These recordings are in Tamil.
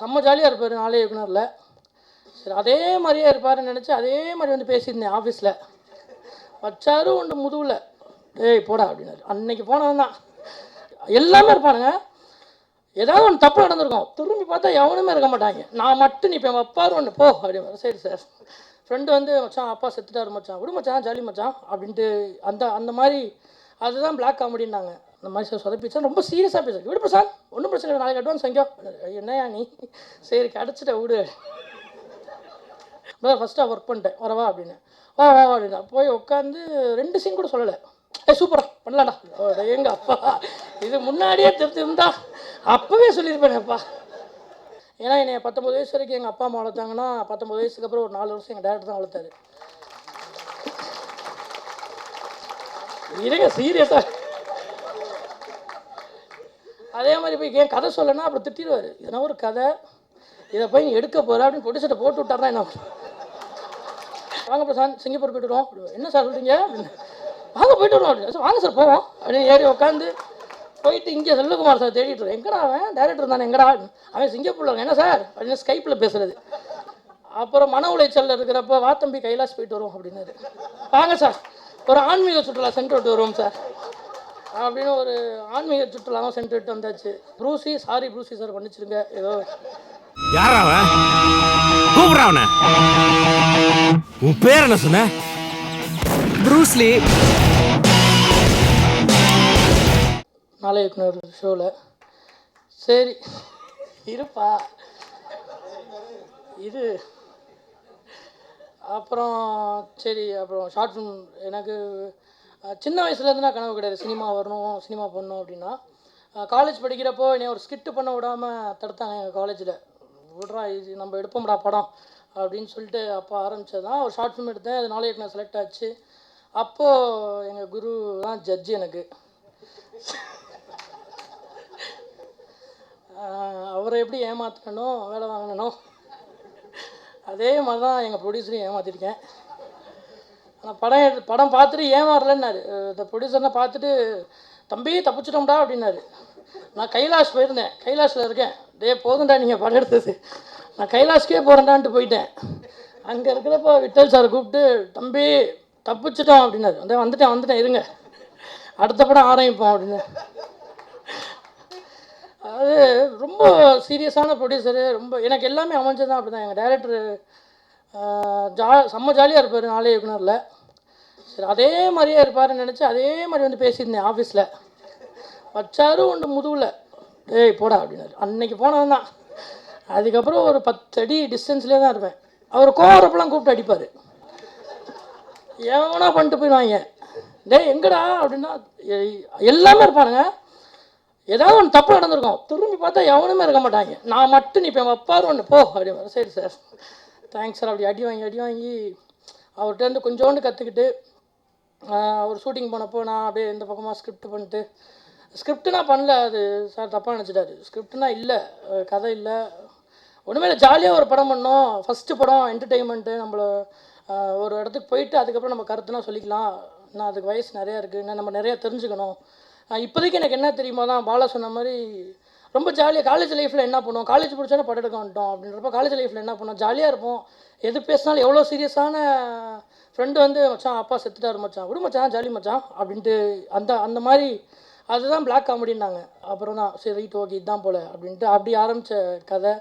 செம்ம ஜாலியாக இருப்பார் நாளே இயக்குனரில். சரி அதே மாதிரியே இருப்பாருன்னு நினச்சி அதே மாதிரி வந்து பேசியிருந்தேன் ஆஃபீஸில். வச்சாரு உண்டு முதுகில், ஏய் போடா அப்படின்னாரு. அன்னைக்கு போனவன் தான். எல்லாமே இருப்பானுங்க. ஏதாவது ஒன்று தப்பு நடந்திருக்கும், திரும்பி பார்த்தா எவனுமே இருக்க மாட்டாங்க. நான் மட்டும் நீ இப்போ வைப்பார் ஒன்று போ அப்படின்னு. சரி சார். ஃப்ரெண்டு வந்து மச்சான் அப்பா செத்துட்டாரு மச்சான், விடு மச்சான் ஜாலி மச்சான் அப்படின்ட்டு அந்த அந்த மாதிரி அதுதான் பிளாக் காமெடின்னாங்க. அந்த மாதிரி சார் சொதப்பிச்சா ரொம்ப சீரியஸாக பேசுகிறேன். விடுப்பா சார் ஒன்றும் பிரச்சனை இல்லை, நாளைக்கு அட்வான்ஸ் வாங்கிக்கோ. என்னையா நீ, சரி கிடச்சிட்ட விடு. ஃபஸ்ட்டாக ஒர்க் பண்ணிட்டேன் வரவா அப்படின்னு. வா வா அப்படின்னா போய் உட்காந்து 2 சீன் கூட சொல்லலை. சூப்பரா பண்ணலாம்டா. எங்கள் அப்பா இது முன்னாடியே தெரிஞ்சிருந்தா அப்போவே சொல்லியிருப்பேனேப்பா. ஏன்னா என்னை 19 வயசு வரைக்கும் எங்கள் அப்பா அம்மா வளர்த்தாங்கன்னா 19 வயசுக்கு அப்புறம் ஒரு 4 வருஷம் எங்கள் டேரக்டர் தான் வளர்த்தாரு. இருங்க சீரியஸாக. அதே மாதிரி போய் ஏன் கதை சொல்லனா அப்புறம் திட்டிடுவார். இதனா ஒரு கதை, இதை போய் நீ எடுக்க போகிற அப்படின்னு ப்ரொடியூசர்கிட்ட போட்டு விட்டாருனா என்ன. வாங்க பிரசாந்த் சிங்கப்பூர் போய்ட்டு வருவோம். என்ன சார் சொல்கிறீங்க அப்படின்னு. வாங்க போய்ட்டு வருவோம் அப்படின்னு. வாங்க சார் போவோம் அப்படின்னு ஏறி உட்காந்து போயிட்டு இங்கே செல்வகுமார் சார் தேடிட்டு எங்கடா அவன் டேரக்டர் தானே எங்கடா அவன் சிங்கப்பூரில் என்ன சார் அப்படின்னு ஸ்கைப்பில் பேசுகிறது. அப்புறம் மன உளைச்சலில் இருக்கிறப்ப வா தம்பி கைலாஷ் போயிட்டு வருவோம் அப்படின்னாரு. வாங்க சார் ஒரு ஆன்மீக சுற்றுலா சென்று விட்டு வருவோம் சார் அப்படின்னு ஒரு ஆன்மீக சுற்றுலாவும் சென்று விட்டு வந்தாச்சு. ப்ரூசி சாரி ப்ரூசி சார் பண்ணிச்சிருங்க ஏதோ. யாரா அவன்? கூப்பிடுறா அவனை. உன் பேர் என்ன சொன்ன? ப்ரூஸ்லி. நாளை இயக்குனர் ஷோவில். சரி இருப்பா இது. அப்புறம் சரி அப்புறம் ஷார்ட் ஃபிலிம் எனக்கு சின்ன வயசுலேருந்து நான் கனவு கிடையாது சினிமா வரணும் சினிமா பண்ணணும் அப்படின்னா. காலேஜ் படிக்கிறப்போ என்னை ஒரு ஸ்கிட்டு பண்ண விடாமல் தடுத்தாங்க எங்கள் காலேஜில். விட்றா இது நம்ம எடுப்போம்டா படம் அப்படின்னு சொல்லிட்டு அப்போ ஆரம்பித்தது தான். ஒரு ஷார்ட் ஃபிலிம் எடுத்தேன், அது நாளை இயக்குனர் செலக்ட் ஆச்சு. அப்போது எங்கள் குரு தான் ஜட்ஜு எனக்கு. அவரை எப்படி ஏமாற்றணும் வேலை வாங்கணும் அதே மாதிரி தான் எங்கள் ப்ரொடியூசரையும் ஏமாற்றிருக்கேன். ஆனால் படம் பார்த்துட்டு ஏமாறலன்னாரு. இந்த ப்ரொடியூசர்னா பார்த்துட்டு தம்பி தப்பிச்சிட்டோம்டா அப்படின்னாரு. நான் கைலாஷ் போயிருந்தேன், கைலாஷில் இருக்கேன். போதும்டா நீங்கள் படம் எடுத்தது, நான் கைலாஷ்கே போகிறேன்டான்ட்டு போயிட்டேன். அங்கே இருக்கிறப்போ விட்டல் சார் கூப்பிட்டு தம்பி தப்பிச்சிட்டோம் அப்படின்னாரு. வந்துட்டேன் இருங்க அடுத்த படம் ஆரம்பிப்போம் அப்படின்னு. அது ரொம்ப சீரியஸான ப்ரொடியூசரு. ரொம்ப எனக்கு எல்லாமே அமைஞ்சதான் அப்படி தான். எங்கள் டேரக்டரு செம்ம ஜாலியாக இருப்பார் நாளே இயக்குனரில். சரி அதே மாதிரியே இருப்பாருன்னு நினச்சி அதே மாதிரி வந்து பேசியிருந்தேன் ஆஃபீஸில். வச்சாரு உண்டு முதுகில், ஏய் போடா அப்படின்னாரு. அன்னைக்கு போனவன் தான். அதுக்கப்புறம் ஒரு 10 அடி டிஸ்டன்ஸ்லேயே தான் இருப்பேன். அவர் கோவரப்பெல்லாம் கூப்பிட்டு அடிப்பார். எவனா பண்ணிட்டு போயிடுவாங்க. எங்கடா அப்படின்னா எல்லாமே இருப்பானுங்க. ஏதாவது ஒன்று தப்பு நடந்திருக்கும், திரும்பி பார்த்தா எவனுமே இருக்க மாட்டாங்க. நான் மட்டும் நீ இப்போ வைப்பார் ஒன்று போ அப்படின்னு. சரி சார் தேங்க்ஸ் சார். அப்படி அடி வாங்கி அவர்கிட்ட கொஞ்சோண்டு கற்றுக்கிட்டு அவர் ஷூட்டிங் போனப்போ நான் அப்படியே இந்த பக்கமாக ஸ்கிரிப்ட் பண்ணிட்டு. ஸ்கிரிப்டுனா பண்ணல, அது சார் தப்பாக நினச்சிட்டாரு. ஸ்கிரிப்டுனா இல்லை, கதை இல்லை, ஒன்றுமே இல்லை, ஜாலியாக ஒரு படம் பண்ணோம். ஃபஸ்ட்டு படம் என்டர்டெயின்மெண்ட்டு. நம்மளை ஒரு இடத்துக்கு போயிட்டு அதுக்கப்புறம் நம்ம கருத்துனா சொல்லிக்கலாம். இன்னும் அதுக்கு வயசு நிறையா இருக்குது, இன்னும் நம்ம நிறையா தெரிஞ்சுக்கணும். இப்போதைக்கு எனக்கு என்ன தெரியுமா தான் பாலா சொன்ன மாதிரி ரொம்ப ஜாலியாக காலேஜ் லைஃப்பில் என்ன பண்ணுவோம், காலேஜ் முடிச்சோன்னா படம் எடுக்க வந்துட்டோம் அப்படின்றப்ப காலேஜ் லைஃப்பில் என்ன பண்ணுவோம், ஜாலியாக இருப்போம். எது பேசினாலும் எவ்வளோ சீரியஸான ஃப்ரெண்டு வந்து மச்சான் அப்பா செத்துட்டாரு மச்சான், விடு மச்சான் ஜாலி மச்சான் அப்படின்ட்டு அந்த அந்த மாதிரி அதுதான் பிளாக் காமெடின்னாங்க. அப்புறம் தான் சரி ரைட் ஓகே இதுதான் போல் அப்படின்ட்டு அப்படி ஆரம்பித்த கதை.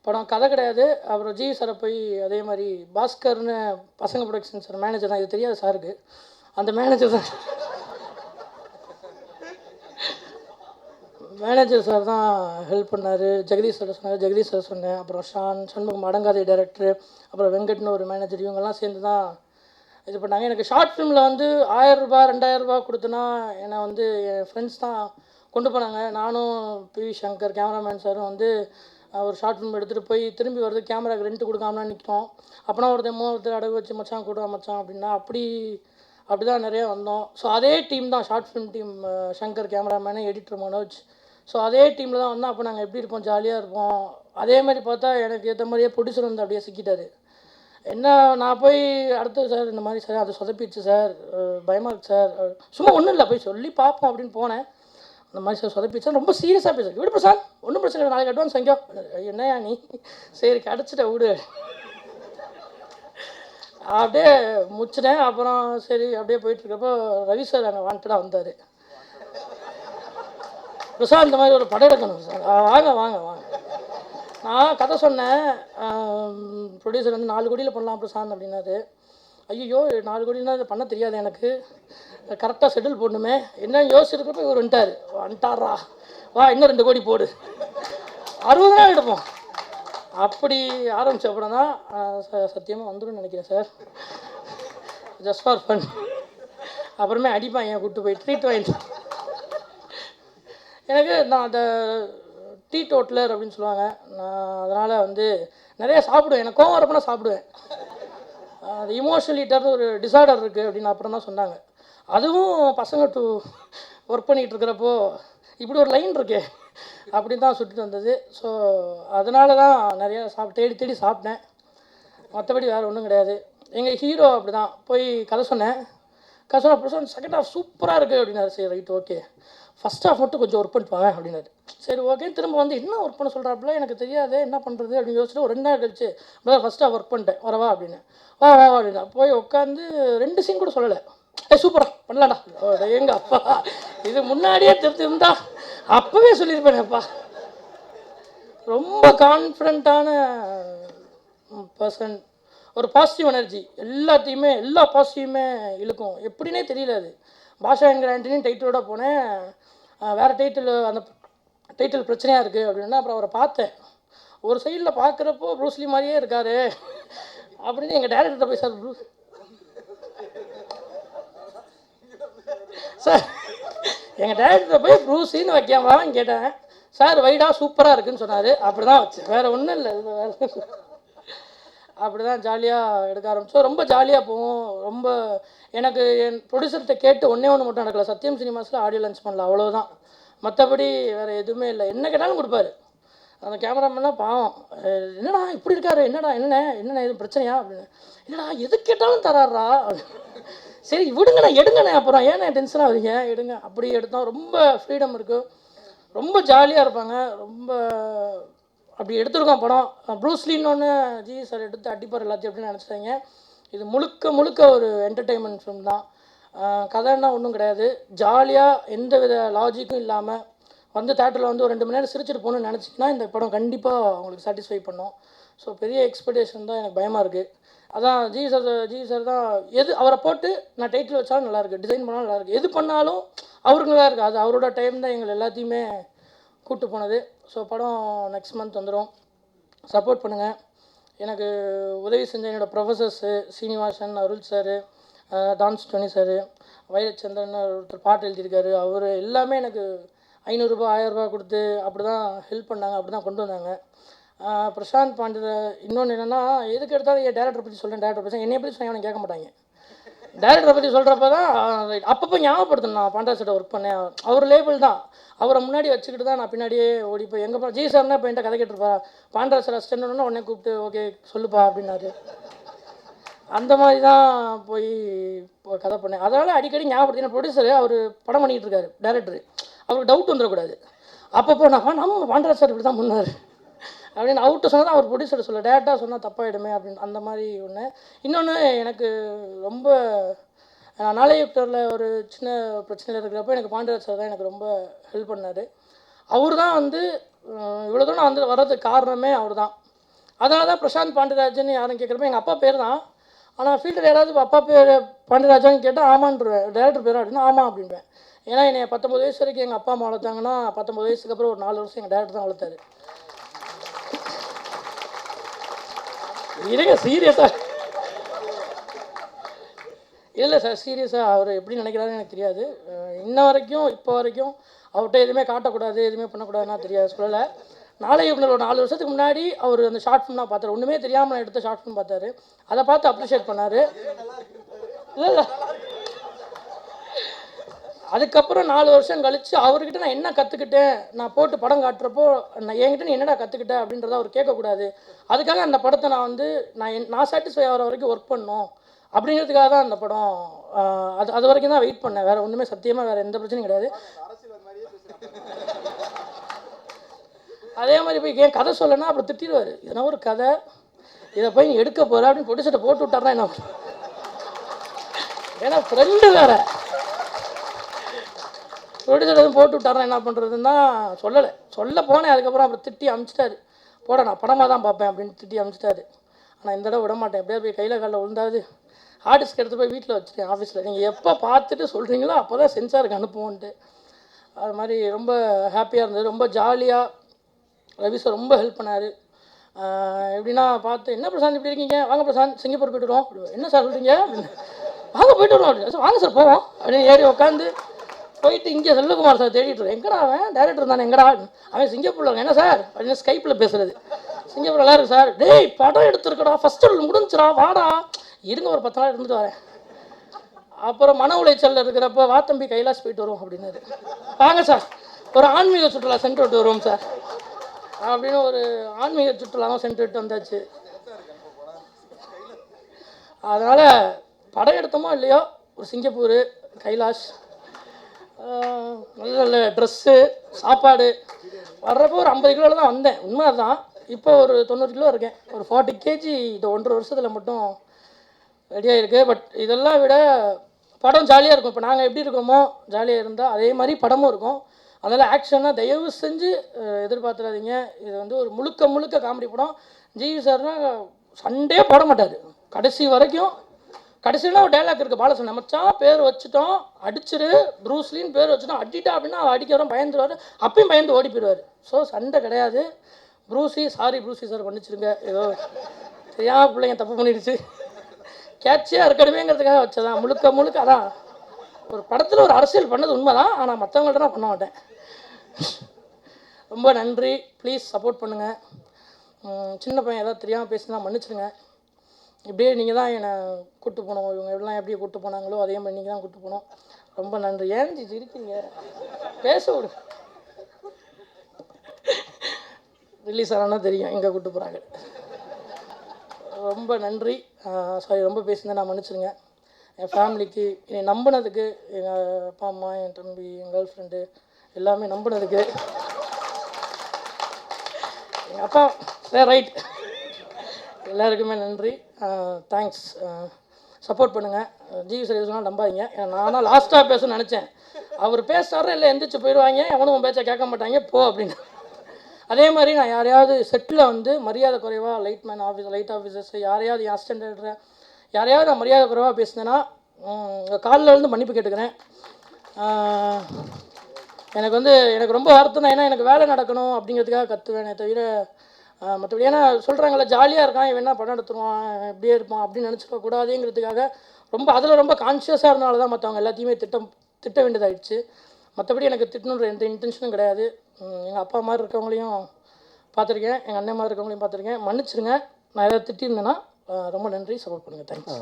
படம் கதை கிடையாது. அப்புறம் ஜி சாரை போய் அதே மாதிரி பாஸ்கர்னு பசங்க ப்ரொடக்ஷன் சார் மேனேஜர் தான், இது தெரியாது சாருக்கு. அந்த மேனேஜர் சார் தான் ஹெல்ப் பண்ணார். ஜெகதீஷ் சார் சொன்னார், ஜெகதீஷ் சார் சொன்னேன். அப்புறம் சண்முகம் அடங்காதை டைரக்டரு, அப்புறம் வெங்கட்னு ஒரு மேனேஜர், இவங்கெல்லாம் சேர்ந்து தான் இது பண்ணாங்க. எனக்கு ஷார்ட் ஃபிலிமில் வந்து 1000 ரூபாய் 2000 ரூபாய் கொடுத்தனா என்னை வந்து என் ஃப்ரெண்ட்ஸ் தான் கொண்டு போனாங்க. நானும் பி சங்கர் கேமராமேன் சாரும் வந்து ஒரு ஷார்ட் ஃபிலிம் எடுத்துகிட்டு போய் திரும்பி வருது கேமராக்கு ரெண்ட் கொடுக்காமலாம் நிற்கிறோம். அப்போனா ஒருத்தர் அடகு வச்சு மச்சான் கூட மச்சான் அப்படின்னா அப்படி தான் நிறையா வந்தோம். ஸோ அதே டீம் தான் short film team, Shankar cameraman, editor Manoj. So அதே டீமில் தான் வந்தோம். அப்போ நாங்கள் எப்படி இருப்போம், ஜாலியாக இருப்போம். அதே மாதிரி பார்த்தா எனக்கு ஏற்ற மாதிரியே ப்ரொடியூசர் வந்து அப்படியே சிக்கிட்டார். என்ன நான் போய் அடுத்தது சார் இந்த மாதிரி சார் அது சொதப்பிடுச்சு சார், பயமாக இருக்குது சார். சும்மா ஒன்றும் இல்லை போய் சொல்லி பார்ப்போம் அப்படின்னு போனேன். இந்த மாதிரி சார் சொதப்பிச்சா ரொம்ப சீரியஸாக பேசுகிறேன். விடு பிரசாத், ஒன்றும் பிரச்சனை இல்லை, நாளைக்கு அட்வான்ஸ் வாங்கிக்கோ. என்னையா நீ, சரி கிடச்சிட்ட விடு அப்படியே முடிச்சிட்டேன். அப்புறம் சரி அப்படியே போயிட்டுருக்கப்போ ரவி சார் அங்கே வாண்டடாக வந்தார். பிரசாத் இந்த மாதிரி ஒரு படம் எடுக்கணும் சார், வாங்க வாங்க வாங்க. நான் கதை சொன்னேன். ப்ரொடியூசர் வந்து 4 கோடியில் பண்ணலாம் பிரசாந்த் அப்படின்னாரு. ஐயோ 4 கோடினா இது பண்ண தெரியாது எனக்கு, கரெக்டாக செட்டில் போடணுமே என்ன யோசிச்சிருக்கப்போ இவர் வந்துட்டாரா, வா இன்னும் 2 கோடி போடு, 60 எடுப்போம். அப்படி ஆரம்பித்த படம் தான். சத்தியமாக வந்துடும் நினைக்கிறேன் சார், ஜஸ்ட் ஃபார் ஃபன். அப்புறமே அடிப்பான் என் கூப்பிட்டு போய் ட்ரீட் வாங்கிட்டு. எனக்கு நான் அந்த டீ டோட்லர் அப்படின்னு சொல்லுவாங்க. நான் அதனால் வந்து நிறையா சாப்பிடுவேன். எனக்கு கோவம் வரப்போனா சாப்பிடுவேன். அது இமோஷனல் ஈட்டர்னு ஒரு டிசார்டர் இருக்குது அப்படின்னு அப்புறம் தான் சொன்னாங்க. அதுவும் பசங்க ஒர்க் பண்ணிகிட்டு இருக்கிறப்போ இப்படி ஒரு லைன் இருக்கே அப்படின்னு தான் சுட்டுட்டு வந்தது. ஸோ அதனால தான் நிறையா தேடி தேடி சாப்பிட்டேன். மற்றபடி வேறு ஒன்றும் கிடையாது. எங்கள் ஹீரோ அப்படி தான் போய் கதை சொன்னேன். பிரசாந்த் செகண்ட் ஹாஃப் சூப்பராக இருக்குது அப்படின்னாரு. சரி ரைட் ஓகே, ஃபஸ்ட் ஹாஃப் மட்டும் கொஞ்சம் ஒர்க் பண்ணிட்டு வாங்க அப்படின்னாரு. சரி ஓகே, திரும்ப வந்து என்ன ஒர்க் பண்ண சொல்கிறாப்புல, எனக்கு தெரியாது என்ன பண்ணுறது அப்படின்னு யோசிச்சுட்டு ஒரு 2 நாள் கழிச்சு ஃபஸ்ட் ஹாஃப் ஒர்க் பண்ணிட்டேன், வரவா அப்படின்னு. வா வா அப்படின்னா போய் உட்காந்து 2 சீன் கூட சொல்லலை. சூப்பரா பண்ணலாடா. எங்கள் அப்பா இது முன்னாடியே தெரிஞ்சிருந்தா அப்போவே சொல்லியிருப்பேனேப்பா. ரொம்ப கான்ஃபிடண்ட்டான பர்சன், ஒரு பாசிட்டிவ் எனர்ஜி, எல்லாத்தையுமே எல்லா பாசிட்டிவுமே இழுக்கும். எப்படின்னே தெரியல. அது பாஷா என்கிற ஆண்டனின்னு டைட்டிலோட போனேன். வேறு டைட்டில், அந்த டைட்டில் பிரச்சனையாக இருக்குது அப்படின்னா அப்புறம் அவரை பார்த்தேன். ஒரு சைடில் பார்க்குறப்போ ப்ரூஸ்லி மாதிரியே இருக்கார் அப்படின்னு எங்கள் டேரக்டர்கிட்ட போய் சார் எங்கள் டேரக்டர் போய் ப்ரூஸ்லின்னு வைக்காமலான்னு கேட்டேன். சார் வைடா சூப்பராக இருக்குதுன்னு சொன்னார். அப்படி தான் வச்சேன், வேறு ஒன்றும் இல்லை. வேறு அப்படி தான் ஜாலியாக எடுக்க ஆரம்பித்தோம். ரொம்ப ஜாலியாக போவோம். ரொம்ப எனக்கு என் ப்ரொடியூசர்கிட்ட கேட்டு ஒன்றே மட்டும் நடக்கல. சத்யம் சினிமாஸில் ஆடியோ லான்ச் பண்ணல, அவ்வளோதான். மற்றபடி வேறு எதுவுமே இல்லை. என்ன கேட்டாலும் கொடுப்பாரு. அந்த கேமராமேன்லாம் பாவம், என்னடா இப்படி இருக்காரு, என்னண்ணே எதுவும் பிரச்சனையா அப்படின்னு. என்னடா எது கேட்டாலும் தராரா. சரி விடுங்கண்ணே எடுங்கண்ணே, அப்புறம் ஏண்ணே டென்ஷனாக வரீங்க, எடுங்க. அப்படி எடுத்தோம். ரொம்ப ஃப்ரீடம் இருக்குது, ரொம்ப ஜாலியாக இருப்பாங்க. ரொம்ப அப்படி எடுத்துருக்கோம் படம். ப்ரூஸ்லின்னு ஜி சார் எடுத்து அடிப்பார் எல்லாத்தையும் அப்படின்னு நினச்சிட்டாங்க. இது முழுக்க ஒரு என்டர்டெயின்மெண்ட் ஃபிலிம் தான். கதைன்னா ஒன்றும் கிடையாது. ஜாலியாக எந்த வித லாஜிக்கும் இல்லாமல் வந்து தேட்டரில் வந்து ஒரு 2 மணி நேரம் சிரிச்சிட்டு போகணுன்னு நினச்சிங்கன்னா இந்த படம் கண்டிப்பாக உங்களுக்கு சாட்டிஸ்ஃபை பண்ணும். ஸோ பெரிய எக்ஸ்பெக்டேஷன் தான், எனக்கு பயமாக இருக்குது. அதான் ஜி சார் தான் எது அவரை போட்டு நான் டைட்டில் வச்சாலும் நல்லாயிருக்கு, டிசைன் பண்ணாலும் நல்லாயிருக்கு, எது பண்ணாலும் அவருக்கு நல்லா இருக்குது. அது அவரோட டைம் தான் எங்களை எல்லாத்தையுமே கூப்பிட்டு போனது. ஸோ படம் நெக்ஸ்ட் மந்த் வந்துடும். சப்போர்ட் பண்ணுங்கள். எனக்கு உதவி செஞ்ச என்னோடய ப்ரொஃபஸர்ஸு சீனிவாசன், அருள் சார், டான்ஸ் டோனி சார், வைரச்சந்திரன் ஒருத்தர் பாட்டு எழுதியிருக்காரு, அவர் எல்லாமே எனக்கு 500 ரூபா 1000 ரூபா கொடுத்து அப்படி தான் ஹெல்ப் பண்ணாங்க, அப்படி தான் கொண்டு வந்தாங்க. பிரசாந்த் பாண்டிய இன்னொன்று என்னென்னா, எதுக்கு எடுத்தாலும் என் டேரக்டரை பற்றி சொல்கிறேன், டேரக்டர் பற்றி என்னை பற்றி சொன்னால் கேட்க மாட்டாங்க. டேரக்டரை பற்றி சொல்கிறப்ப தான் அப்பப்போ ஞாபகப்படுத்தணும். நான் பாண்டா சார்ட்ட ஒர்க் பண்ணேன், அவர் லேபிள் தான், அவரை முன்னாடி வச்சுக்கிட்டு தான் நான் பின்னாடியே ஓடி போய் எங்கே ஜி சார்னா இப்போ என்கிட்ட கதை கேட்டிருப்பா, பாண்டா சார் அசிஸ்டன்ட்னா உடனே கூப்பிட்டு ஓகே சொல்லுப்பா அப்படின்னாரு. அந்த மாதிரி தான் போய் கதை பண்ணேன். அதனால் அடிக்கடி ஞாபகப்படுத்தின ப்ரொடியூசர் அவர் படம் பண்ணிகிட்டு இருக்காரு, டேரக்டர், அவருக்கு டவுட் வந்துடக்கூடாது. அப்பப்போ நம்ம பாண்டா சார் இப்படி தான் பண்ணார் அப்படின்னு அவுட்டு சொன்னால் தான் அவர் ப்ரொடியூசர் சொல்ல, டேரெக்டாக சொன்னால் தப்பாகிடுமே அப்படின்னு. அந்த மாதிரி ஒன்று. இன்னொன்று, எனக்கு ரொம்ப நாளையப்டரில் ஒரு சின்ன பிரச்சனையில் இருக்கிறப்ப எனக்கு பாண்டியராஜ் சார் தான் எனக்கு ரொம்ப ஹெல்ப் பண்ணார். அவர் தான் வந்து இவ்வளோ தூரம் நான் வந்து வர்றதுக்கு காரணமே அவர் தான். அதனால தான் பிரசாந்த் பாண்டியராஜன் யாரும் கேட்குறப்ப எங்கள் அப்பா பேர் தான். ஆனால் ஃபீல்டர் யாராவது அப்பா பேர் பாண்டியராஜான்னு கேட்டால் ஆமான்ருவேன், டேரக்டர் பேர் அப்படின்னா ஆமாம் அப்படின்பேன். ஏன்னா என்னை 19 வயசு வரைக்கும் எங்கள் அப்பா அம்மா வளர்த்தாங்கன்னா 19 வயசுக்கு அப்புறம் ஒரு 4 வருஷம் எங்கள் டேரக்டர் தான் வளர்த்தாரு. இருங்க சீரியஸாக இல்லை சார், சீரியஸாக அவர் எப்படி நினைக்கிறாருன்னு எனக்கு தெரியாது. இன்ன வரைக்கும் இப்போ வரைக்கும் அவர்கிட்ட எதுவுமே காட்டக்கூடாது, எதுவுமே பண்ணக்கூடாதுன்னா தெரியாது சொல்லலை. நாளைக்கு ஒரு 4 வருஷத்துக்கு முன்னாடி அவர் அந்த ஷார்ட் ஃபிலிம் தான் பார்த்தாரு, ஒன்றுமே தெரியாமல் நான் எடுத்த ஷார்ட் ஃபிலிம் பார்த்தாரு, அதை பார்த்து அப்ரிஷியேட் பண்ணார். இல்லை அதுக்கப்புறம் 4 வருஷம் கழித்து அவர்கிட்ட நான் என்ன கற்றுக்கிட்டேன், நான் போட்டு படம் காட்டுறப்போ நான் என்கிட்ட நீ என்னடா கற்றுக்கிட்டேன் அப்படின்றத அவர் கேட்கக்கூடாது. அதுக்காக அந்த படத்தை நான் வந்து நான் சாட்டிஸ்ஃபை ஆகிற வரைக்கும் ஒர்க் பண்ணணும் அப்படிங்கிறதுக்காக தான் அந்த படம். அது வரைக்கும் தான் வெயிட் பண்ணேன், வேறு ஒன்றுமே சத்தியமாக வேறு எந்த பிரச்சனையும் கிடையாது. அதே மாதிரி போய் ஏன் கதை சொல்லனா அப்புறம் திட்டிடுவார். இதனா ஒரு கதை, இதை போய் நீ எடுக்க போகிற அப்படின்னு ப்ரொடியூசர்கிட்ட போட்டு விட்டாருனா என்ன? ஏன்னா ஃப்ரெண்டு வேறு, ப்ரொடியூசர் எதுவும் போட்டு விட்டாருனா என்ன பண்ணுறதுன்னா சொல்லலை. சொல்ல போனேன். அதுக்கப்புறம் அப்புறம் திட்டி அமுச்சிட்டாரு. போட நான் படமாக தான் பார்ப்பேன் அப்படின்னு திட்டி அமுச்சிட்டாரு. ஆனால் இந்த தடவை விட மாட்டேன். எப்படியாவது போய் கையில் காலில் விழுந்தாது ஹார்ட் டிஸ்க் எடுத்து போய் வீட்டில் வச்சுட்டேன் ஆஃபீஸில். நீங்கள் எப்போ பார்த்துட்டு சொல்கிறீங்களோ அப்போ தான் சென்சாருக்கு அனுப்புவோன்ட்டு. அது மாதிரி ரொம்ப ஹாப்பியாக இருந்தது. ரொம்ப ஜாலியாக ரவி சார் ரொம்ப ஹெல்ப் பண்ணார். எப்படின்னா பார்த்து, என்ன பிரசாந்த் இப்படி இருக்கீங்க, வாங்க பிரசாந்த் சிங்கப்பூர் போய்ட்டு வருவோம். என்ன சார் சொல்கிறீங்க? வாங்க போய்ட்டு வருவோம் அப்படின்னு. சார் வாங்க சார் போவோம் அப்படின்னு ஏறி உட்காந்து போயிட்டு இங்கே செல்வகுமார் சார் தேடிட்டு இருக்கேன். எங்கடா அவன் டேரக்டர் தானே, எங்கடா அவன் சிங்கப்பூரில் இருக்கான். என்ன சார் அப்படின்னு ஸ்கைப்பில் பேசுகிறது. சிங்கப்பூர் நல்லா இருக்கு சார். டேய் படம் எடுத்துருக்கடா, ஃபஸ்ட் ஷெட்யூல் முடிஞ்சிடா, வாடா. இருங்க ஒரு 10 நாள் இருந்துட்டு வரேன். அப்புறம் மன உளைச்சலில் இருக்கிறப்ப வா தம்பி கைலாஷ் போயிட்டு வருவோம் அப்படின்னாரு. வாங்க சார் ஒரு ஆன்மீக சுற்றுலா சென்று விட்டு வருவோம் சார் அப்படின்னு ஒரு ஆன்மீக சுற்றுலாவும் சென்று விட்டு வந்தாச்சு. அதனால் படம் எடுத்தோமோ இல்லையோ ஒரு சிங்கப்பூர், கைலாஷ், நல்ல நல்ல ட்ரெஸ்ஸு, சாப்பாடு. வர்றப்போ ஒரு 50 கிலோவில் தான் வந்தேன், உண்மை தான். இப்போ ஒரு 90 கிலோ இருக்கேன். ஒரு 40 கேஜி இந்த 1.5 வருஷத்தில் மட்டும் ரெடியாக இருக்குது. பட் இதெல்லாம் விட படம் ஜாலியாக இருக்கும். இப்போ நாங்கள் எப்படி இருக்கோமோ ஜாலியாக இருந்தால் அதே மாதிரி படமும் இருக்கும். அதனால் ஆக்ஷனாக தயவு செஞ்சு எதிர்பார்த்துடாதீங்க. இது வந்து ஒரு முழுக்க முழுக்க காமெடி படம். ஜிவி சார்னா சண்டே போட மாட்டார் கடைசி வரைக்கும். கடைசியில் ஒரு டைலாக் இருக்குது, பாலசன் மச்சான் பேர் வச்சுட்டோம் அடிச்சிரு, ப்ரூஸ்லின்னு பேர் வச்சுட்டோம், அடிட்டா அப்படின்னா அடிக்கிறோம் பயந்துருவார், அப்பயும் பயந்து ஓடி போயிடுவார். ஸோ சண்டை கிடையாது. ப்ரூஸி சாரி ப்ரூஸி சார் பண்ணிச்சிருங்க, ஏதோ தெரியாமல் பிள்ளைங்க தப்பு பண்ணிடுச்சு, கேட்சியாக இருக்கணுமேங்கிறதுக்காக வச்சதான். முழுக்க முழுக்க அதான். ஒரு படத்தில் ஒரு அரசியல் பண்ணது உண்மை தான், ஆனால் மற்றவங்கள்ட்ட நான் பண்ண மாட்டேன். ரொம்ப நன்றி. ப்ளீஸ் சப்போர்ட் பண்ணுங்கள். சின்ன பையன் ஏதாவது தெரியாமல் பேசினா மன்னிச்சிடுங்க. இப்படியே நீங்கள் தான் என்னை கூப்பிட்டு போனோம். இவங்க எல்லாம் எப்படி கூப்பிட்டு போனாங்களோ அதே மாதிரி நீங்கள் தான் கூப்பிட்டு போனோம். ரொம்ப நன்றி. ஏன் இருக்கீங்க, பேச விடு. ரிலீஸ் ஆனால் தெரியும் எங்கே கூப்பிட்டு போகிறாங்க. ரொம்ப நன்றி. சாரி ரொம்ப பேசியிருந்தேன், நான் மன்னிச்சிடுங்க. என் ஃபேமிலிக்கு என்னை நம்பினதுக்கு, எங்கள் அப்பா அம்மா, என் தம்பி, என் கேர்ள் ஃப்ரெண்டு எல்லாமே நம்பினதுக்கு, எங்கள் அப்பா சரி ரைட் எல்லாருக்குமே நன்றி. தேங்க்ஸ். சப்போர்ட் பண்ணுங்கள். ஜிவி சார் சொன்னால் நம்பாதீங்க. நானும் லாஸ்ட்டாக பேசணும்னு நினச்சேன். அவர் பேசுகிறாரு இல்லை எந்திரிச்சு போயிடுவாங்க, எவனும் பேச்சை கேட்க மாட்டாங்க போ அப்படின்னு. அதே மாதிரி நான் யாரையாவது செட்டில் வந்து மரியாதை குறைவாக லைட் ஆஃபீஸர்ஸ் யாரையாவது என் அசிஸ்டன்ட் யாரையாவது நான் மரியாதை குறைவாக பேசினேன்னா காலில் இருந்து மன்னிப்பு கேட்டுக்கிறேன். எனக்கு ரொம்ப வருத்தம் தான். ஏன்னா எனக்கு வேலை நடக்கணும் அப்படிங்கிறதுக்காக கற்றுவேனே தவிர மற்றபடி, ஏன்னா சொல்கிறாங்களே ஜாலியாக இருக்கான் இவன் என்ன படம் எடுத்துருவான் இப்படியே இருப்பான் அப்படின்னு நினச்சிடக்கூடாதுங்கிறதுக்காக அதில் ரொம்ப கான்ஷியஸாக இருந்தனால தான் மற்றவங்க எல்லாத்தையுமே திட்ட வேண்டியதாகிடுச்சு. மற்றபடி எனக்கு திட்டணுன்ற எந்த இன்டென்ஷனும் கிடையாது. எங்கள் அப்பா மாதிரி இருக்கவங்களையும் பார்த்துருக்கேன், எங்கள் அண்ணன் மாதிரி இருக்கவங்களையும் பார்த்துருக்கேன். மன்னிச்சிருங்க நான் ஏதாவது திட்டியிருந்தேன்னா. ரொம்ப நன்றி. சப்போர்ட் பண்ணுங்கள். தேங்க்ஸ்.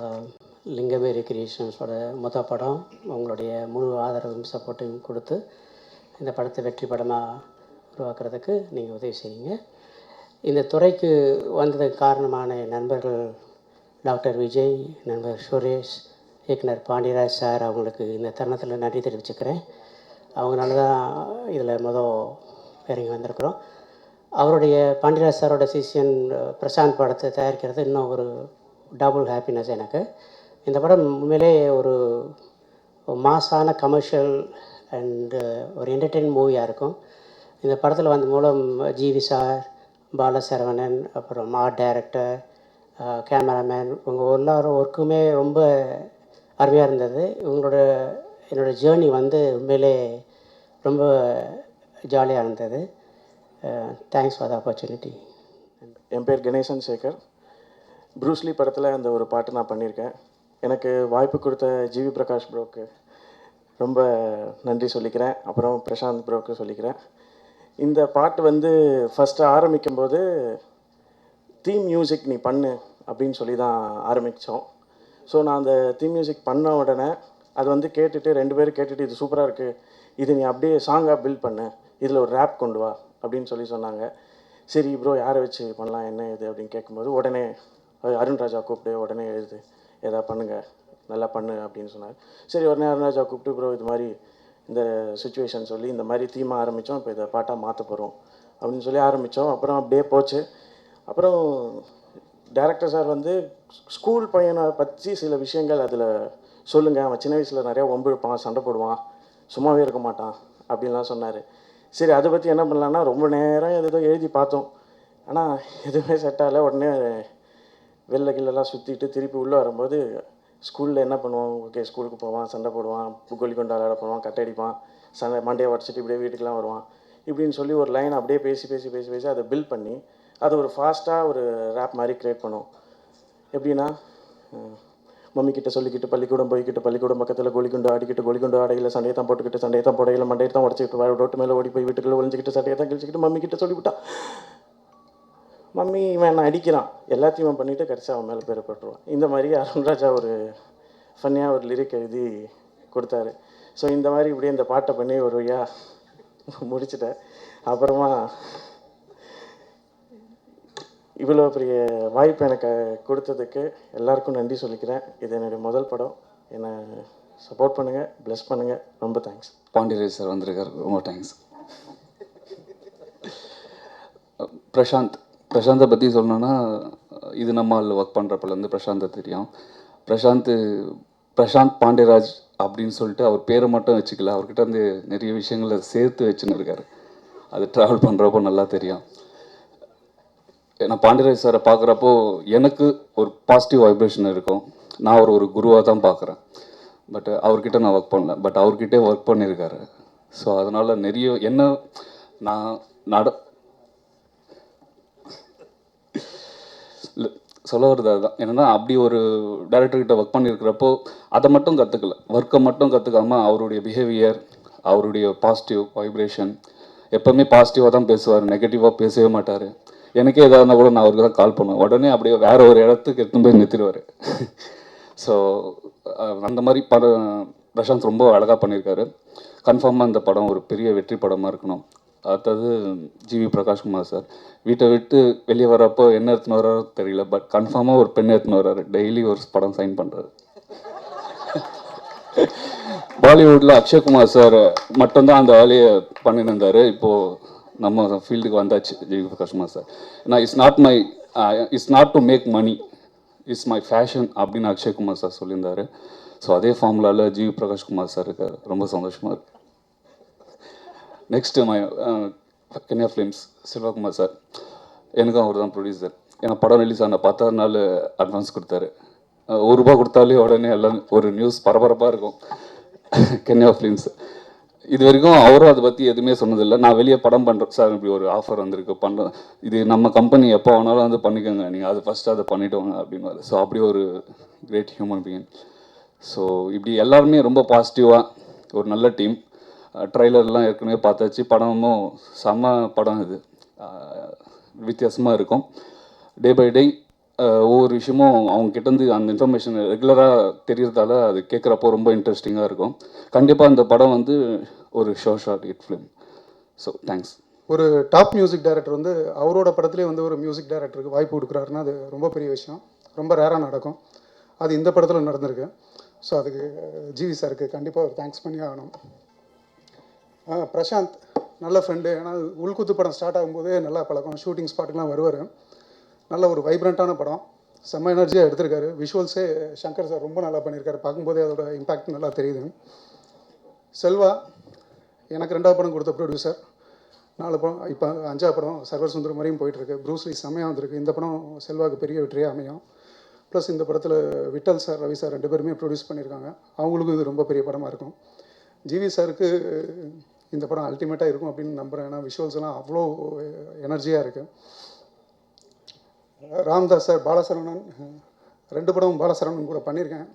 லிங்கபேரி கிரியேஷன்ஸோட மொதல் படம், உங்களுடைய முழு ஆதரவும் சப்போர்ட்டையும் கொடுத்து இந்த படத்தை வெற்றி படமாக உருவாக்குறதுக்கு நீங்கள் உதவி செய்யுங்க. இந்த துறைக்கு வந்ததுக்கு காரணமான நண்பர்கள் டாக்டர் விஜய், நண்பர் சுரேஷ், இயக்குனர் பாண்டியராஜ் சார், அவங்களுக்கு இந்த தருணத்தில் நன்றி தெரிவிச்சுக்கிறேன். அவங்களால தான் இதில் பேருங்க வந்திருக்கிறோம். அவருடைய பாண்டியராஜ் சாரோட சிஷியன் பிரசாந்த் படத்தை தயாரிக்கிறது இன்னும் ஒரு டபுள் ஹாப்பினஸ் எனக்கு. இந்த படம் உண்மையிலே ஒரு மாஸான கமர்ஷியல் அண்டு ஒரு என்டர்டெயின் மூவியாக இருக்கும். இந்த படத்தில் வந்த மூலம் ஜிவி சார், பாலசரவணன், அப்புறம் ஆர்ட் டைரக்டர், கேமராமேன், இவங்க எல்லாரும் ஒர்க்குமே ரொம்ப அருமையாக இருந்தது. என்னோடய ஜேர்னி உண்மையிலே ரொம்ப ஜாலியாக இருந்தது. Thanks for the opportunity. என் பேர் கணேசன் சேகர். ப்ரூஸ்லி படத்தில் அந்த ஒரு பாட்டு நான் பண்ணியிருக்கேன். எனக்கு வாய்ப்பு கொடுத்த ஜிவி பிரகாஷ் ப்ரோக்கு ரொம்ப நன்றி சொல்லிக்கிறேன். அப்புறம் பிரசாந்த் ப்ரோக்கு சொல்லிக்கிறேன். இந்த பாட்டு ஃபஸ்ட்டு ஆரம்பிக்கும்போது தீம் மியூசிக் நீ பண்ணு அப்படின்னு சொல்லி தான் ஆரம்பித்தோம். ஸோ நான் அந்த தீம் மியூசிக் பண்ண உடனே அது கேட்டுட்டு 2 பேரும் கேட்டுட்டு இது சூப்பராக இருக்குது, இது நீ அப்படியே சாங்காக பில்ட் பண்ணு, இதில் ஒரு ரேப் கொண்டு வா அப்படின்னு சொன்னாங்க. சரி ப்ரோ யாரை வச்சு பண்ணலாம் என்ன இது அப்படின்னு கேட்கும்போது உடனே அருண் ராஜா கூப்பிட்டு உடனே எழுது எதாவது பண்ணுங்கள் நல்லா பண்ணு அப்படின்னு சொன்னார். சரி உடனே அருண் ராஜா கூப்பிட்டு ப்ரோ இது மாதிரி இந்த சுச்சுவேஷன் சொல்லி இந்த மாதிரி தீமாக ஆரம்பித்தோம், இப்போ இதை பாட்டாக மாற்ற போகிறோம் அப்படின்னு சொல்லி ஆரம்பித்தோம். அப்புறம் அப்படியே போச்சு. அப்புறம் டைரக்டர் சார் வந்து ஸ்கூல் பையனை பற்றி சில விஷயங்கள் அதில் சொல்லுங்கள், அவன் சின்ன வயசில் நிறையா வம்பிழுப்பான், சண்டை போடுவான், சும்மாவே இருக்க மாட்டான் அப்படின்லாம் சொன்னார். சரி, அதை பற்றி என்ன பண்ணலான்னா ரொம்ப நேரம் ஏதோ எழுதி பார்த்தோம். ஆனால் எதுவுமே செட் ஆகலை. உடனே வெளில கில்லெல்லாம் சுற்றிட்டு திருப்பி உள்ளே வரும்போது ஸ்கூலில் என்ன பண்ணுவான், ஓகே ஸ்கூலுக்கு போவான், சண்டை போடுவான், கோலிக்கொண்டு விளையாட போவான், கட்டை அடிப்பான், சண்டை மண்டையை உடச்சிட்டு இப்படியே வீட்டுக்கெலாம் வருவான் இப்படின்னு சொல்லி ஒரு லைன் அப்படியே பேசி பேசி பேசி பேசி அதை பில்ட் பண்ணி அது ஒரு ஃபாஸ்ட்டாக ஒரு ரேப் மாதிரி க்ரியேட் பண்ணும். எப்படின்னா, மம்மி கிட்ட சொல்லிக்கிட்டு பள்ளிக்கூடம் போய்கிட்டு பள்ளிக்கூடம் பக்கத்தில் கோலிக்குண்டு ஆடிக்கிட்டு கோலிக்குண்டு ஆடையில் சண்டையை தான் போட்டுக்கிட்டு சண்டையை தான் போடையில் மண்டையை தான் உடச்சிக்கிட்டு ரோட்டு மேலே ஓடி போய் வீட்டுக்குள்ளே ஒழிஞ்சிக்கிட்டு சண்டையை தான் கிழிச்சிக்கிட்டு மம்மி கிட்ட சொல்லிவிட்டான். மம்மி இவன் என்ன அடிக்கிறான், எல்லாத்தையும் பண்ணிவிட்டு கடைசி அவன் மேலே பேரை போட்டுருவான். இந்த மாதிரி அருண்ராஜா ஒரு ஃபன்னியாக ஒரு லிரிக் எழுதி கொடுத்தாரு. ஸோ இந்த மாதிரி இப்படியே இந்த பாட்டை பண்ணி ஒரு வழியாக முடிச்சிட்டேன். அப்புறமா இவ்வளோ பெரிய வாய்ப்பு எனக்கு கொடுத்ததுக்கு எல்லாருக்கும் நன்றி சொல்லிக்கிறேன். இது என்னுடைய முதல் படம். என்னை சப்போர்ட் பண்ணுங்கள், ப்ளஸ் பண்ணுங்கள். ரொம்ப தேங்க்ஸ். பாண்டியராஜ் சார் வந்திருக்கார், ரொம்ப தேங்க்ஸ். பிரசாந்தை பற்றி சொல்லணுன்னா, இது நம்ம ஒர்க் பண்ணுறப்பலேருந்து பிரசாந்தை தெரியும். பிரசாந்த் பாண்டியராஜ் அப்படின்னு சொல்லிட்டு அவர் பேரை மட்டும் வச்சுக்கல, அவர்கிட்ட வந்து நிறைய விஷயங்களை சேர்த்து வச்சுன்னு இருக்காரு. அது ட்ராவல் பண்ணுறப்போ நல்லா தெரியும். நான் பாண்டியராஜ் சாரை பார்க்குறப்போ எனக்கு ஒரு பாசிட்டிவ் வைப்ரேஷன் இருக்கும். நான் ஒரு குருவாக தான் பார்க்குறேன். பட் அவர்கிட்ட நான் ஒர்க் பண்ணல, பட் அவர்கிட்டே ஒர்க் பண்ணியிருக்காரு. ஸோ அதனால் நிறைய என்ன நான் சொல்ல வருது அதுதான். என்னென்னா, அப்படி ஒரு டைரக்டர்கிட்ட ஒர்க் பண்ணியிருக்கிறப்போ அதை மட்டும் கற்றுக்கல, ஒர்க்கை மட்டும் கற்றுக்காமல் அவருடைய பிஹேவியர், அவருடைய பாசிட்டிவ் வைப்ரேஷன், எப்போவுமே பாசிட்டிவாக தான் பேசுவார், நெகட்டிவாக பேசவே மாட்டார். எனக்கே எதாவது இருந்தால் கூட நான் அவருக்கு தான் கால் பண்ணுவேன், உடனே அப்படியே வேறு ஒரு இடத்துக்கு எடுத்துன்னு போய் நிறுத்திடுவார். ஸோ அந்த மாதிரி பிரசாந்த் ரொம்ப அழகாக பண்ணியிருக்காரு. கன்ஃபார்மாக இந்த படம் ஒரு பெரிய வெற்றி படமாக இருக்கணும். அடுத்தது ஜிவி பிரகாஷ்குமார் சார் வீட்டை விட்டு வெளியே வரப்போ என்ன எடுத்துன்னு வர்றாரோ தெரியல, பட் கன்ஃபார்மாக ஒரு பெண் எடுத்துன்னு வர்றாரு. டெய்லி ஒரு படம் சைன் பண்ணுறாரு. பாலிவுட்டில் அக்ஷய்குமார் சார் மட்டும்தான் அந்த வேலையை பண்ணிட்டு இருந்தார். இப்போது நம்ம ஃபீல்டுக்கு வந்தாச்சு ஜிவி பிரகாஷ்குமார் சார். ஏன்னா it's not to make money, it's my passion அப்படின்னு அக்ஷய்குமார் சார் சொல்லியிருந்தார். ஸோ அதே ஃபார்முலாவில் ஜிவி பிரகாஷ்குமார் சார் இருக்கார். ரொம்ப சந்தோஷமாக இருக்குது. நெக்ஸ்ட்டு கன்யா ஃபிலிம்ஸ் செல்வகுமார் சார், எனக்கும் அவர் தான் ப்ரொடியூசர். ஏன்னா படம் ரிலீஸ் ஆன 10 நாள் அட்வான்ஸ் கொடுத்தாரு. ₹1 கொடுத்தாலே உடனே எல்லாம் ஒரு நியூஸ் பரபரப்பாக இருக்கும். கன்யா ஃபிலிம்ஸ் இது வரைக்கும் அவரும் அதை பற்றி எதுவுமே சொன்னதில்லை. நான் வெளியே படம் பண்ணுறேன் சார், இப்படி ஒரு ஆஃபர் வந்திருக்கு, பண்ணுறேன், இது நம்ம கம்பெனி எப்போ வேணாலும் வந்து பண்ணிக்கோங்க, நீங்கள் அது ஃபஸ்ட்டு அதை பண்ணிவிட்டு வாங்க அப்படின்னு. ஸோ அப்படி ஒரு கிரேட் ஹியூமன் பீயிங். ஸோ இப்படி எல்லாருமே ரொம்ப பாசிட்டிவாக ஒரு நல்ல டீம். ட்ரைலர்லாம் ஏற்கனவே பார்த்தாச்சு. படமும் செம்ம படம். இது வித்தியாசமாக இருக்கும். டே பை டே ஒவ்வொரு விஷயமும் அவங்ககிட்டேருந்து அந்த இன்ஃபர்மேஷன் ரெகுலராக தெரியறதால அது கேட்குறப்போ ரொம்ப இன்ட்ரெஸ்டிங்காக இருக்கும். கண்டிப்பாக இந்த படம் வந்து ஒரு short hit film. So thanks. ஒரு டாப் மியூசிக் டைரக்டர் வந்து அவரோட படத்துலேயே வந்து ஒரு மியூசிக் டைரக்டருக்கு வாய்ப்பு கொடுக்குறாருன்னா அது ரொம்ப பெரிய விஷயம், ரொம்ப ரேராக நடக்கும். அது இந்த படத்தில் நடந்திருக்கு. ஸோ அதுக்கு ஜிவி சாருக்கு கண்டிப்பாக ஒரு தேங்க்ஸ் பண்ணி ஆகணும். பிரசாந்த் நல்ல ஃப்ரெண்டு. ஏன்னா உள்குத்து படம் ஸ்டார்ட் ஆகும்போதே நல்லா பழக்கம், ஷூட்டிங் ஸ்பாட்டுக்கெலாம் வருவார். நல்ல ஒரு வைப்ரண்ட்டான படம், செம்ம எனர்ஜியாக எடுத்திருக்காரு. விஷுவல்ஸே சங்கர் சார் ரொம்ப நல்லா பண்ணியிருக்காரு, பார்க்கும்போதே அதோட இம்பேக்ட் நல்லா தெரியுது. செல்வா எனக்கு 2வது படம் கொடுத்த ப்ரொடியூசர். 4 படம், இப்போ 5வது படம் சர்வர் சுந்தரம் மாதிரியும் போயிட்டுருக்கு. ப்ரூஸ்லி செம்மையாக வந்திருக்கு. இந்த படம் செல்வாவுக்கு பெரிய வெற்றியாக அமையும். ப்ளஸ் இந்த படத்தில் விட்டல் சார், ரவி சார் 2 பேருமே ப்ரொடியூஸ் பண்ணியிருக்காங்க. அவங்களுக்கும் இது ரொம்ப பெரிய படமாக இருக்கும். ஜிவி சாருக்கு இந்த படம் அல்டிமேட்டாக இருக்கும் அப்படின்னு நம்புகிறேன். ஏன்னா விஷுவல்ஸ் எல்லாம் அவ்வளோ எனர்ஜியாக இருக்குது. ராம்தாஸ் சார், பாலசரவணன் 2 படம் பாலசரவணன் கூட பண்ணியிருக்கேன்.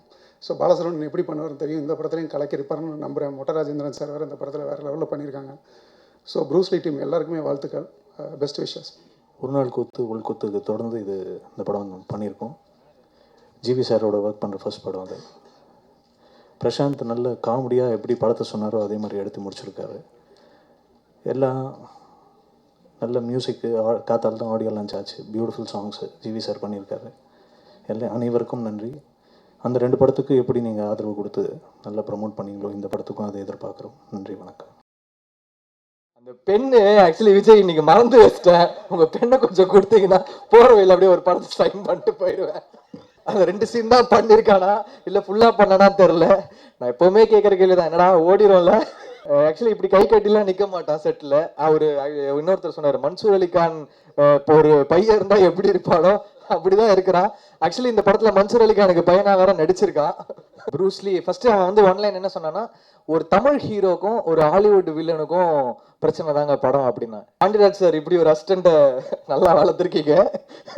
ஸோ பாலசரவணன் எப்படி பண்ணுவார்னு தெரியும். இந்த படத்துலையும் கலக்கிருப்பார்னு நம்புகிறேன். மொட்டராஜேந்திரன் சார் வேறு இந்த படத்தில் வேறு லெவலில் பண்ணியிருக்காங்க. ஸோ ப்ரூஸ்லி டீம் எல்லாருக்குமே வாழ்த்துக்கள், பெஸ்ட் விஷஸ். ஒரு நாள் கூத்து உள்கூத்துக்கு தொடர்ந்து இந்த படம் பண்ணியிருக்கோம். ஜிவி சாரோட ஒர்க் பண்ணுற ஃபர்ஸ்ட் படம் அது. பிரசாந்த் நல்ல காமெடியாக எப்படி படத்தை சொன்னாரோ அதே மாதிரி எடுத்து முடிச்சிருக்காரு. எல்லாம் நல்ல மியூசிக்கு, காத்தால் தான் ஆடியோ லான்ச் ஆச்சு. பியூட்டிஃபுல் சாங்ஸு ஜிவி சார் பண்ணியிருக்காரு. அனைவருக்கும் நன்றி. அந்த 2 படத்துக்கு எப்படி நீங்கள் ஆதரவு கொடுத்து நல்லா ப்ரமோட் பண்ணீங்களோ இந்த படத்துக்கும் அதை எதிர்பார்க்குறோம். நன்றி, வணக்கம். இந்த பெண்ணு ஆக்சுவலி விஜய் இன்னைக்கு மறந்து வச்சிட்டேன். உங்கள் பெண்ணை கொஞ்சம் கொடுத்தீங்கன்னா போகிற வழியில் அப்படியே ஒரு படத்தை சைன் பண்ணிட்டு போயிடுவேன். அந்த 2 சீன் தான் பண்ணியிருக்கானா இல்லை ஃபுல்லாக பண்ணனான்னு தெரில. நான் எப்போவுமே கேட்குற கேள்வி தான், என்னடா ஓடிடும்ல. ஆக்சுவலி இப்படி கை கட்டிலாம் நிற்க மாட்டான் செட்டில். அவர் இன்னொருத்தர் சொன்னார், மன்சூர் அலிகான் இப்போ ஒரு பையன் இருந்தால் எப்படி இருப்பானோ அப்படிதான் இருக்கிறான். ஆக்சுவலி இந்த படத்துல மன்சூர் அலிகானுக்கு பையனா வேற நடிச்சிருக்கான். ப்ரூஸ்லி ஃபர்ஸ்ட் அவன் வந்து ஒன்லைன் என்ன சொன்னான்னா, ஒரு தமிழ் ஹீரோக்கும் ஒரு ஹாலிவுட் வில்லனுக்கும் பிரச்சனை தாங்க படம் அப்படின்னா. பாண்டியராஜ் சார் இப்படி ஒரு அசிஸ்டண்ட்டை நல்லா வளர்த்துருக்கீங்க.